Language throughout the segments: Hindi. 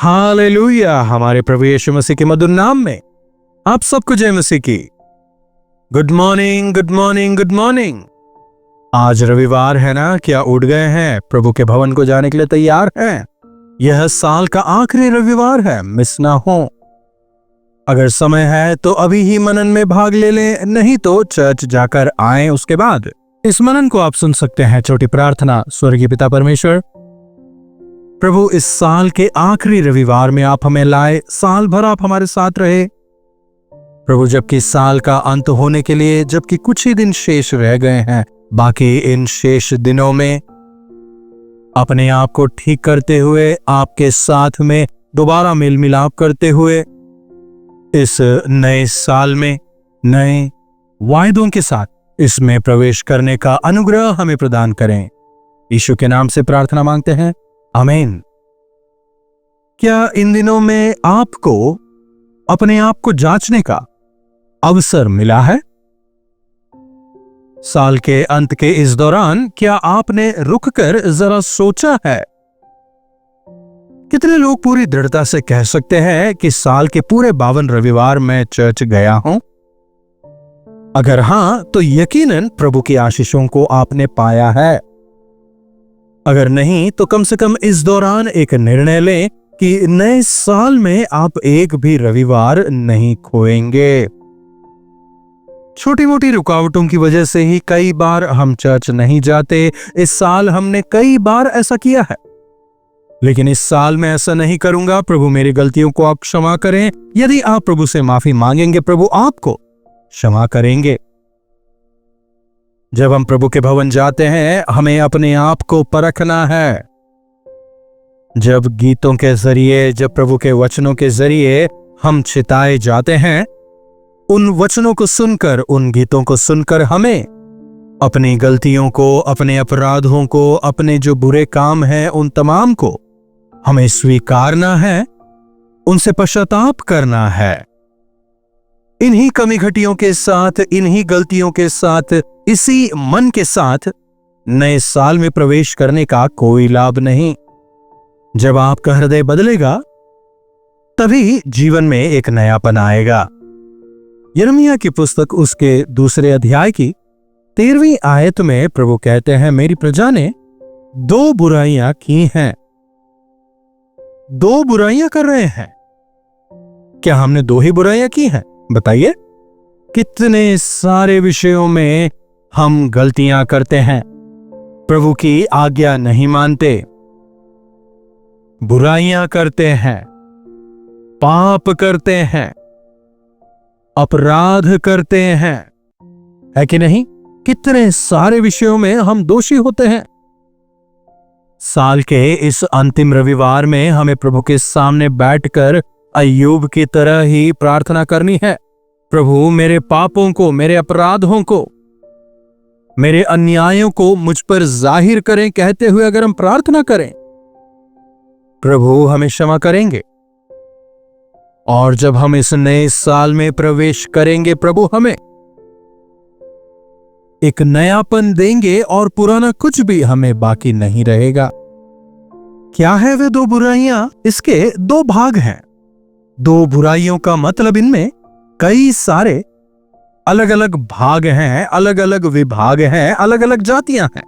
हालेलुया। हमारे प्रभु यीशु मसीह के मधुर नाम में आप सबको जय मसीह की। Good morning, good morning, good morning. आज रविवार है ना, क्या उठ गए हैं? प्रभु के भवन को जाने के लिए तैयार हैं? यह साल का आखिरी रविवार है, मिस ना हो। अगर समय है तो अभी ही मनन में भाग ले लें, नहीं तो चर्च जाकर आएं। उसके बाद इस मनन को आप सुन सकते हैं। छोटी प्रार्थना। स्वर्गीय पिता परमेश्वर, प्रभु इस साल के आखिरी रविवार में आप हमें लाए, साल भर आप हमारे साथ रहे। प्रभु जबकि साल का अंत होने के लिए, जबकि कुछ ही दिन शेष रह गए हैं, बाकी इन शेष दिनों में अपने आप को ठीक करते हुए, आपके साथ में दोबारा मेल मिलाप करते हुए, इस नए साल में नए वायदों के साथ इसमें प्रवेश करने का अनुग्रह हमें प्रदान करें। यीशु के नाम से प्रार्थना मांगते हैं, आमीन। क्या इन दिनों में आपको अपने आप को जांचने का अवसर मिला है? साल के अंत के इस दौरान क्या आपने रुककर जरा सोचा है? कितने लोग पूरी दृढ़ता से कह सकते हैं कि साल के पूरे 52 रविवार मैं चर्च गया हूं? अगर हां, तो यकीनन प्रभु की आशीषों को आपने पाया है। अगर नहीं, तो कम से कम इस दौरान एक निर्णय लें कि नए साल में आप एक भी रविवार नहीं खोएंगे। छोटी मोटी रुकावटों की वजह से ही कई बार हम चर्च नहीं जाते। इस साल हमने कई बार ऐसा किया है, लेकिन इस साल मैं ऐसा नहीं करूंगा। प्रभु मेरी गलतियों को आप क्षमा करें। यदि आप प्रभु से माफी मांगेंगे, प्रभु आपको क्षमा करेंगे। जब हम प्रभु के भवन जाते हैं, हमें अपने आप को परखना है। जब गीतों के जरिए, जब प्रभु के वचनों के जरिए हम चिताए जाते हैं, उन वचनों को सुनकर, उन गीतों को सुनकर हमें अपनी गलतियों को, अपने अपराधों को, अपने जो बुरे काम हैं उन तमाम को हमें स्वीकारना है, उनसे पश्चाताप करना है। इन्हीं कमी घटियों के साथ, इन्हीं गलतियों के साथ, इसी मन के साथ नए साल में प्रवेश करने का कोई लाभ नहीं। जब आपका हृदय बदलेगा, तभी जीवन में एक नयापन आएगा। यिर्मयाह की पुस्तक उसके 2 अध्याय की 13वीं आयत में प्रभु कहते हैं, मेरी प्रजा ने 2 बुराइयां की हैं। 2 बुराइयां कर रहे हैं। क्या हमने 2 ही बुराइयां की हैं? बताइए। कितने सारे विषयों में हम गलतियां करते हैं, प्रभु की आज्ञा नहीं मानते, बुराइयां करते हैं, पाप करते हैं, अपराध करते हैं, है कि नहीं? कितने सारे विषयों में हम दोषी होते हैं। साल के इस अंतिम रविवार में हमें प्रभु के सामने बैठकर अय्यूब की तरह ही प्रार्थना करनी है। प्रभु मेरे पापों को, मेरे अपराधों को, मेरे अन्यायों को मुझ पर जाहिर करें कहते हुए अगर हम प्रार्थना करें, प्रभु हमें क्षमा करेंगे। और जब हम इस नए साल में प्रवेश करेंगे, प्रभु हमें एक नयापन देंगे और पुराना कुछ भी हमें बाकी नहीं रहेगा। क्या है वे 2 बुराइयां? इसके 2 भाग हैं। 2 बुराइयों का मतलब इनमें कई सारे अलग अलग भाग हैं, अलग अलग विभाग हैं, अलग अलग जातियां हैं।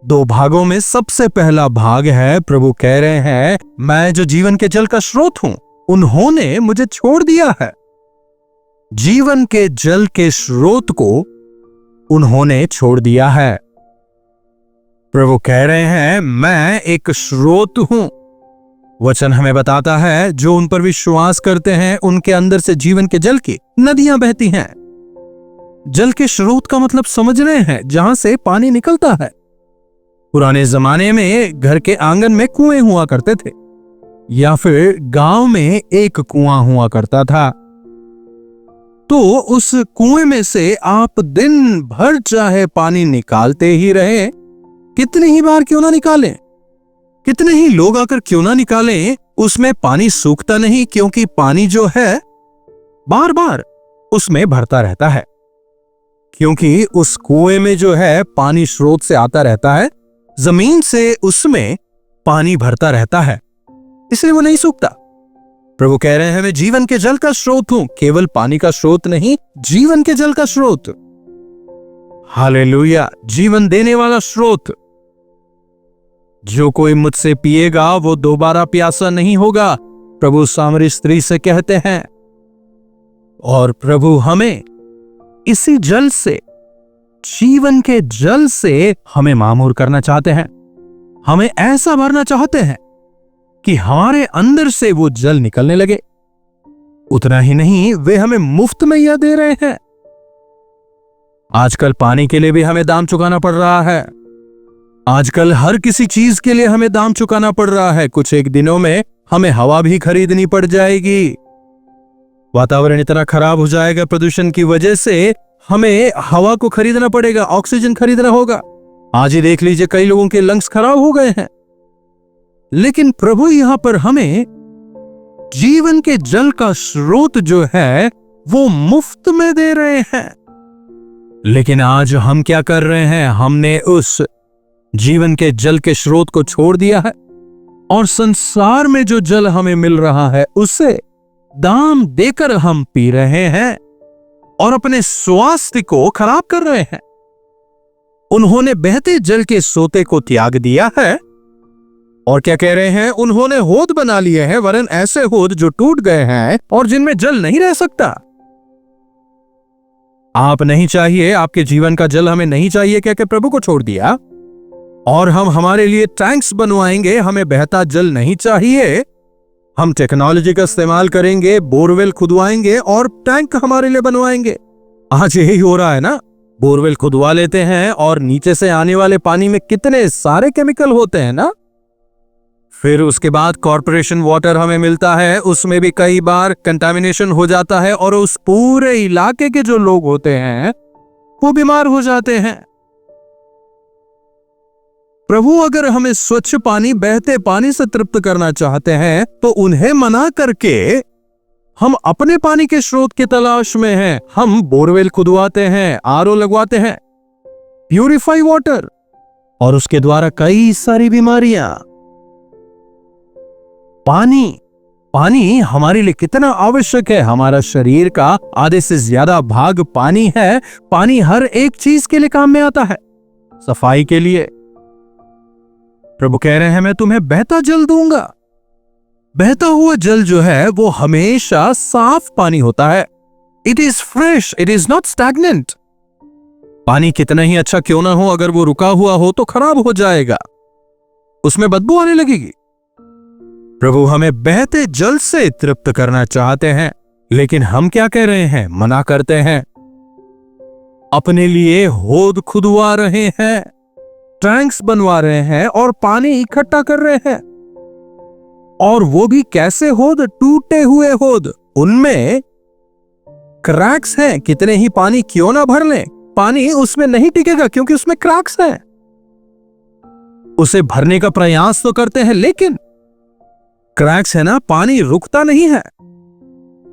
2 भागों में सबसे पहला भाग है, प्रभु कह रहे हैं, मैं जो जीवन के जल का स्रोत हूं, उन्होंने मुझे छोड़ दिया है। जीवन के जल के स्रोत को उन्होंने छोड़ दिया है। प्रभु कह रहे हैं, मैं एक स्रोत हूं। वचन हमें बताता है, जो उन पर विश्वास करते हैं उनके अंदर से जीवन के जल की नदियां बहती हैं। जल के स्रोत का मतलब समझ रहे हैं, जहां से पानी निकलता है। पुराने जमाने में घर के आंगन में कुएं हुआ करते थे, या फिर गांव में एक कुआं हुआ करता था। तो उस कुएं में से आप दिन भर चाहे पानी निकालते ही रहे, कितनी ही बार क्यों ना निकालें, कितने ही लोग आकर क्यों ना निकालें, उसमें पानी सूखता नहीं, क्योंकि पानी जो है बार बार उसमें भरता रहता है। क्योंकि उस कुएं में जो है पानी स्रोत से आता रहता है, जमीन से उसमें पानी भरता रहता है। इसलिए वो नहीं सूखता। प्रभु कह रहे हैं मैं जीवन के जल का स्रोत हूं, केवल पानी का स्रोत नहीं, जीवन के जल का स्रोत। हालेलुया, जीवन देने वाला स्रोत। जो कोई मुझसे पिएगा वो दोबारा प्यासा नहीं होगा, प्रभु सामरी स्त्री से कहते हैं। और प्रभु हमें इसी जल से, जीवन के जल से हमें मामूर करना चाहते हैं। हमें ऐसा भरना चाहते हैं कि हमारे अंदर से वो जल निकलने लगे। उतना ही नहीं, वे हमें मुफ्त में यह दे रहे हैं। आजकल पानी के लिए भी हमें दाम चुकाना पड़ रहा है। आजकल हर किसी चीज के लिए हमें दाम चुकाना पड़ रहा है। कुछ एक दिनों में हमें हवा भी खरीदनी पड़ जाएगी। वातावरण इतना खराब हो जाएगा प्रदूषण की वजह से, हमें हवा को खरीदना पड़ेगा, ऑक्सीजन खरीदना होगा। आज ही देख लीजिए, कई लोगों के लंग्स खराब हो गए हैं। लेकिन प्रभु यहां पर हमें जीवन के जल का स्रोत जो है वो मुफ्त में दे रहे हैं। लेकिन आज हम क्या कर रहे हैं? हमने उस जीवन के जल के स्रोत को छोड़ दिया है और संसार में जो जल हमें मिल रहा है उसे दाम देकर हम पी रहे हैं और अपने स्वास्थ्य को खराब कर रहे हैं। उन्होंने बहते जल के सोते को त्याग दिया है और क्या कह रहे हैं? उन्होंने होद बना लिए हैं, वरन ऐसे होद जो टूट गए हैं और जिनमें जल नहीं रह सकता। आप नहीं चाहिए, आपके जीवन का जल हमें नहीं चाहिए कहकर प्रभु को छोड़ दिया और हम हमारे लिए टैंक्स बनवाएंगे। हमें बहता जल नहीं चाहिए, हम टेक्नोलॉजी का इस्तेमाल करेंगे, बोरवेल खुदवाएंगे और टैंक हमारे लिए बनवाएंगे। आज यही हो रहा है ना, बोरवेल खुदवा लेते हैं और नीचे से आने वाले पानी में कितने सारे केमिकल होते हैं ना। फिर उसके बाद कॉर्पोरेशन वाटर हमें मिलता है, उसमें भी कई बार कंटामिनेशन हो जाता है और उस पूरे इलाके के जो लोग होते हैं वो बीमार हो जाते हैं। प्रभु अगर हमें स्वच्छ पानी, बहते पानी से तृप्त करना चाहते हैं तो उन्हें मना करके हम अपने पानी के स्रोत की तलाश में हैं। हम बोरवेल खुदवाते हैं, आरओ लगवाते हैं, प्यूरिफाई वाटर, और उसके द्वारा कई सारी बीमारियां। पानी हमारे लिए कितना आवश्यक है। हमारा शरीर का आधे से ज्यादा भाग पानी है। पानी हर एक चीज के लिए काम में आता है, सफाई के लिए। प्रभु कह रहे हैं मैं तुम्हें बहता जल दूंगा। बहता हुआ जल जो है वो हमेशा साफ पानी होता है। It is fresh, it is not stagnant. पानी कितना ही अच्छा क्यों ना हो, अगर वो रुका हुआ हो तो खराब हो जाएगा, उसमें बदबू आने लगेगी। प्रभु हमें बहते जल से तृप्त करना चाहते हैं, लेकिन हम क्या कह रहे हैं? मना करते हैं। अपने लिए होद खुदवा रहे हैं, टैंक्स बनवा रहे हैं और पानी इकट्ठा कर रहे हैं। और वो भी कैसे होद? टूटे हुए होद, उनमें क्रैक्स हैं। कितने ही पानी क्यों ना भर लें, पानी उसमें नहीं टिकेगा क्योंकि उसमें क्रैक्स हैं। उसे भरने का प्रयास तो करते हैं, लेकिन क्रैक्स है ना, पानी रुकता नहीं है।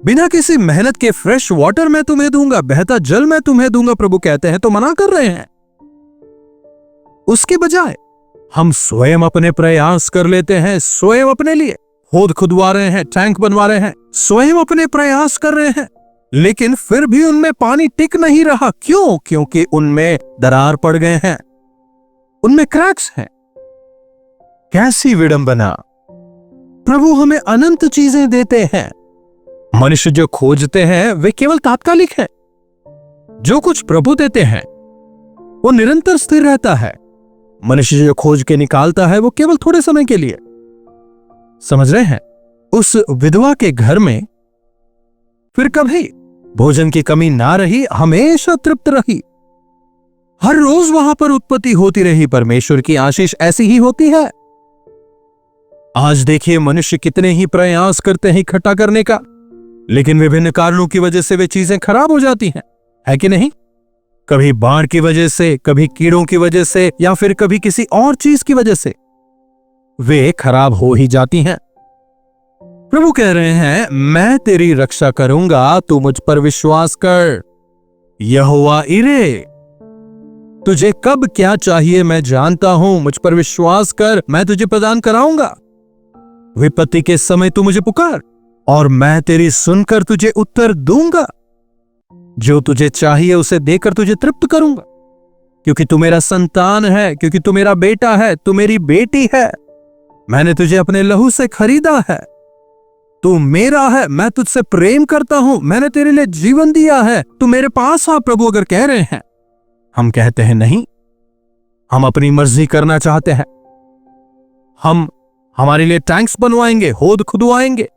बिना किसी मेहनत के फ्रेश वाटर मैं तुम्हें दूंगा, बहता जल मैं तुम्हें दूंगा, प्रभु कहते हैं, तो मना कर रहे हैं। उसके बजाय हम स्वयं अपने प्रयास कर लेते हैं, स्वयं अपने लिए होद खुदवा रहे हैं, टैंक बनवा रहे हैं, स्वयं अपने प्रयास कर रहे हैं, लेकिन फिर भी उनमें पानी टिक नहीं रहा। क्यों? क्योंकि उनमें दरार पड़ गए हैं, उनमें क्रैक्स हैं। कैसी विडंबना! प्रभु हमें अनंत चीजें देते हैं। मनुष्य जो खोजते हैं वे केवल तात्कालिक हैं। जो कुछ प्रभु देते हैं वो निरंतर स्थिर रहता है। मनुष्य जो खोज के निकालता है वो केवल थोड़े समय के लिए। समझ रहे हैं? उस विधवा के घर में फिर कभी भोजन की कमी ना रही, हमेशा तृप्त रही। हर रोज वहां पर उत्पत्ति होती रही। परमेश्वर की आशीष ऐसी ही होती है। आज देखिए, मनुष्य कितने ही प्रयास करते हैं इकट्ठा करने का, लेकिन विभिन्न कारणों की वजह से वे चीजें खराब हो जाती हैं, है कि नहीं? कभी बाढ़ की वजह से, कभी कीड़ों की वजह से, या फिर कभी किसी और चीज की वजह से वे खराब हो ही जाती हैं। प्रभु कह रहे हैं मैं तेरी रक्षा करूंगा, तू मुझ पर विश्वास कर। यहोवा इरे, तुझे कब क्या चाहिए मैं जानता हूं, मुझ पर विश्वास कर, मैं तुझे प्रदान कराऊंगा। विपत्ति के समय तू मुझे पुकार और मैं तेरी सुनकर तुझे उत्तर दूंगा। जो तुझे चाहिए उसे देकर तुझे तृप्त करूंगा, क्योंकि तू मेरा संतान है, क्योंकि तू मेरा बेटा है, तू मेरी बेटी है। मैंने तुझे अपने लहू से खरीदा है, तू मेरा है, मैं तुझसे प्रेम करता हूं, मैंने तेरे लिए जीवन दिया है, तू मेरे पास आ। प्रभु अगर कह रहे हैं, हम कहते हैं नहीं, हम अपनी मर्जी करना चाहते हैं। हम हमारे लिए टैंक्स बनवाएंगे, होद खुदवाएंगे,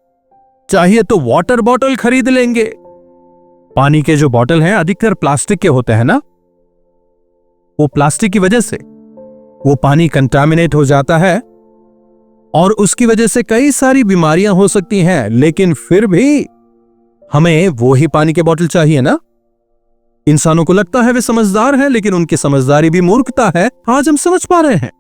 चाहिए तो वाटर बॉटल खरीद लेंगे। पानी के जो बॉटल हैं अधिकतर प्लास्टिक के होते हैं ना, वो प्लास्टिक की वजह से वो पानी कंटामिनेट हो जाता है और उसकी वजह से कई सारी बीमारियां हो सकती हैं, लेकिन फिर भी हमें वो ही पानी के बोतल चाहिए ना। इंसानों को लगता है वे समझदार हैं, लेकिन उनकी समझदारी भी मूर्खता है। आज हम समझ पा रहे हैं,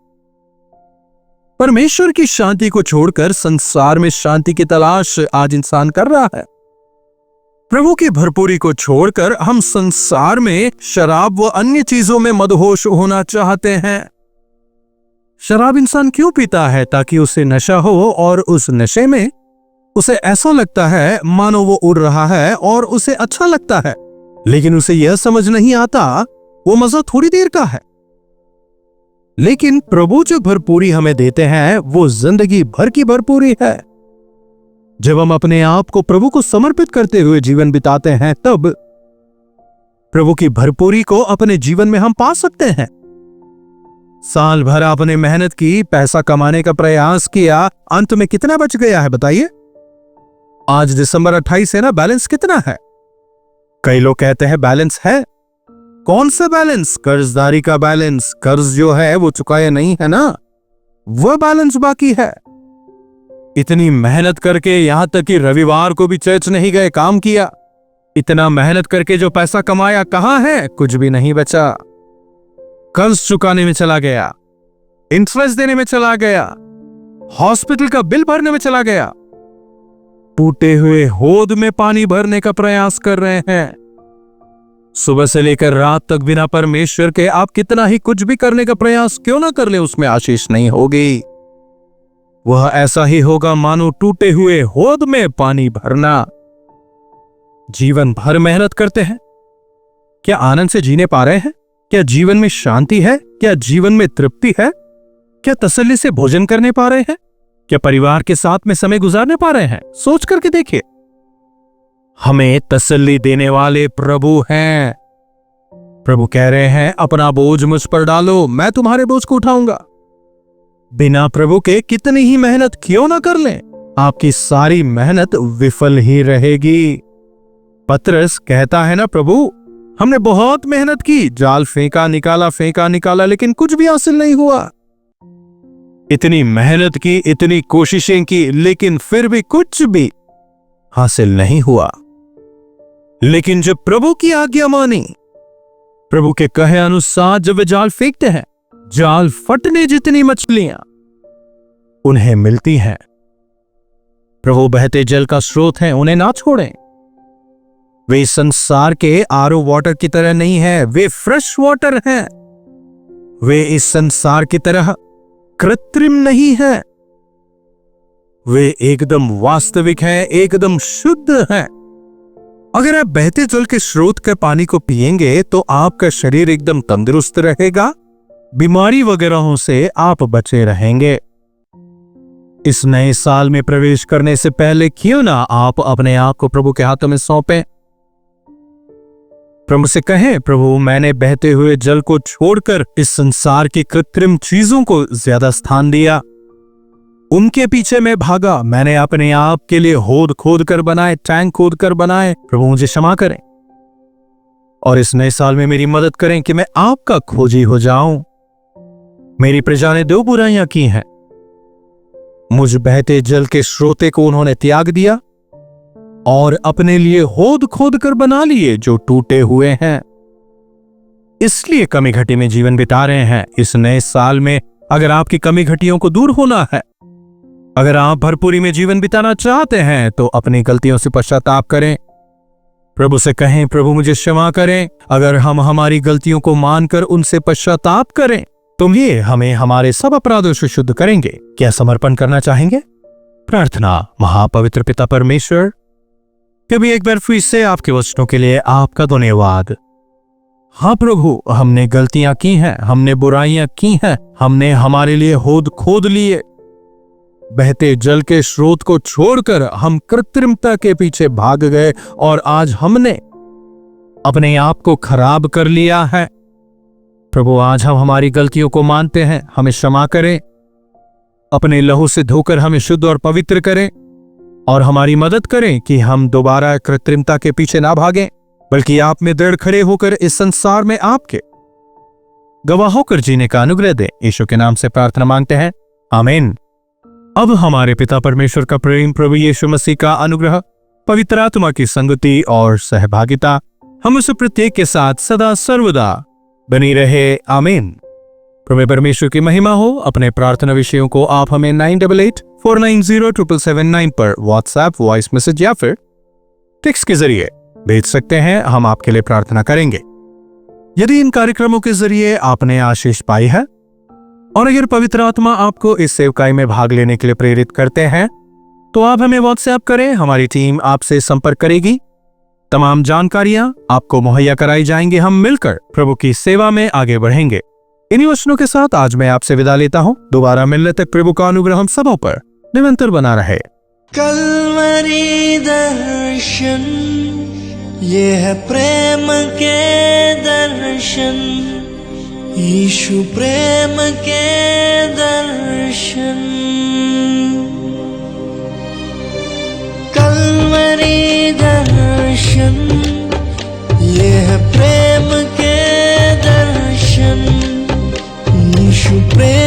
परमेश्वर की शांति को छोड़कर संसार में शांति की तलाश आज इंसान कर रहा है। प्रभु की भरपूरी को छोड़कर हम संसार में शराब व अन्य चीजों में मदहोश होना चाहते हैं। शराब इंसान क्यों पीता है? ताकि उसे नशा हो, और उस नशे में उसे ऐसा लगता है मानो वो उड़ रहा है और उसे अच्छा लगता है, लेकिन उसे यह समझ नहीं आता वो मजा थोड़ी देर का है। लेकिन प्रभु जो भरपूरी हमें देते हैं वो जिंदगी भर की भरपूरी है। जब हम अपने आप को प्रभु को समर्पित करते हुए जीवन बिताते हैं, तब प्रभु की भरपूरी को अपने जीवन में हम पा सकते हैं। साल भर आपने मेहनत की, पैसा कमाने का प्रयास किया, अंत में कितना बच गया है बताइए? आज दिसंबर 28 है ना, बैलेंस कितना है? कई लोग कहते हैं बैलेंस है। कौन सा बैलेंस? कर्जदारी का बैलेंस। कर्ज जो है वो चुकाया नहीं है ना, वह बैलेंस बाकी है। इतनी मेहनत करके, यहां तक कि रविवार को भी चर्च नहीं गए, काम किया, इतना मेहनत करके जो पैसा कमाया कहां है? कुछ भी नहीं बचा। कर्ज चुकाने में चला गया, इंटरेस्ट देने में चला गया, हॉस्पिटल का बिल भरने में चला गया, टूटे हुए होद में पानी भरने का प्रयास कर रहे हैं। सुबह से लेकर रात तक बिना परमेश्वर के आप कितना ही कुछ भी करने का प्रयास क्यों ना कर ले, उसमें आशीष नहीं होगी। वह ऐसा ही होगा मानो टूटे हुए होद में पानी भरना। जीवन भर मेहनत करते हैं, क्या आनंद से जीने पा रहे हैं? क्या जीवन में शांति है? क्या जीवन में तृप्ति है? क्या तसल्ली से भोजन करने पा रहे हैं? क्या परिवार के साथ में समय गुजारने पा रहे हैं? सोच करके देखिए। हमें तसल्ली देने वाले प्रभु हैं। प्रभु कह रहे हैं, अपना बोझ मुझ पर डालो, मैं तुम्हारे बोझ को उठाऊंगा। बिना प्रभु के कितनी ही मेहनत क्यों ना कर लें, आपकी सारी मेहनत विफल ही रहेगी। पतरस कहता है ना, प्रभु हमने बहुत मेहनत की, जाल फेंका निकाला, लेकिन कुछ भी हासिल नहीं हुआ। इतनी मेहनत की, इतनी कोशिशें की, लेकिन फिर भी कुछ भी हासिल नहीं हुआ। लेकिन जब प्रभु की आज्ञा मानी, प्रभु के कहे अनुसार जब वे जाल फेंकते हैं, जाल फटने जितनी मछलियां उन्हें मिलती हैं। प्रभु बहते जल का स्रोत हैं, उन्हें ना छोड़ें। वे संसार के आरओ वाटर की तरह नहीं है, वे फ्रेश वाटर हैं। वे इस संसार की तरह कृत्रिम नहीं है, वे एकदम वास्तविक हैं, एकदम शुद्ध हैं। अगर आप बहते जल के स्रोत के पानी को पिएंगे तो आपका शरीर एकदम तंदुरुस्त रहेगा, बीमारी वगैरह से आप बचे रहेंगे। इस नए साल में प्रवेश करने से पहले क्यों ना आप अपने आप को प्रभु के हाथों में सौंपें। प्रभु से कहें, प्रभु मैंने बहते हुए जल को छोड़कर इस संसार की कृत्रिम चीजों को ज्यादा स्थान दिया, उनके पीछे मैं भागा, मैंने अपने आप के लिए होद खोद कर बनाए, टैंक खोद कर बनाए। प्रभु मुझे क्षमा करें और इस नए साल में मेरी मदद करें कि मैं आपका खोजी हो जाऊं। मेरी प्रजा ने 2 बुराइयां की हैं, मुझ बहते जल के स्रोते को उन्होंने त्याग दिया और अपने लिए होद खोद कर बना लिए जो टूटे हुए हैं, इसलिए कमी घटी में जीवन बिता रहे हैं। इस नए साल में अगर आपकी कमी घटियों को दूर होना है, अगर आप भरपूरी में जीवन बिताना चाहते हैं, तो अपनी गलतियों से पश्चाताप करें। प्रभु से कहें, प्रभु मुझे क्षमा करें। अगर हम हमारी गलतियों को मानकर उनसे पश्चाताप करें तो ये हमें हमारे सब अपराधों से शुद्ध करेंगे। क्या समर्पण करना चाहेंगे? प्रार्थना। महापवित्र पिता परमेश्वर, कभी एक बार फिर से आपके वचनों के लिए आपका धन्यवाद। हाँ प्रभु, हमने गलतियां की हैं, हमने बुराइयां की हैं, हमने हमारे लिए होद खोद लिए। बहते जल के स्रोत को छोड़कर हम कृत्रिमता के पीछे भाग गए और आज हमने अपने आप को खराब कर लिया है। प्रभु, आज हम हमारी गलतियों को मानते हैं, हमें क्षमा करें, अपने लहू से धोकर हमें शुद्ध और पवित्र करें और हमारी मदद करें कि हम दोबारा कृत्रिमता के पीछे ना भागें, बल्कि आप में दृढ़ खड़े होकर इस संसार में आपके गवाह होकर जीने का अनुग्रह दें। यीशु के नाम से प्रार्थना मांगते हैं, आमीन। अब हमारे पिता परमेश्वर का प्रेम, प्रभु यीशु मसीह का अनुग्रह, पवित्र आत्मा की संगति और सहभागिता हम उस प्रत्येक के साथ सदा सर्वदा बनी रहे, आमीन। प्रभु परमेश्वर की महिमा हो। अपने प्रार्थना विषयों को आप हमें 9884907779 पर व्हाट्सएप वॉइस मैसेज या फिर टेक्स्ट के जरिए भेज सकते हैं। हम आपके लिए प्रार्थना करेंगे। यदि इन कार्यक्रमों के जरिए आपने आशीष पाई है और अगर पवित्र आत्मा आपको इस सेवकाई में भाग लेने के लिए प्रेरित करते हैं तो आप हमें व्हाट्सएप करें, हमारी टीम आपसे संपर्क करेगी। तमाम जानकारियां आपको मुहैया कराई जाएंगी। हम मिलकर प्रभु की सेवा में आगे बढ़ेंगे। इन्हीं वचनों के साथ आज मैं आपसे विदा लेता हूं। दोबारा मिलने तक प्रभु का अनुग्रह हम सबों पर निरंतर बना रहे। कल्वरी दर्शन, ये है प्रेम के दर्शन, यीशु प्रेम के दर्शन। कल्वरी दर्शन, ये है प्रेम के दर्शन, यीशु प्रेम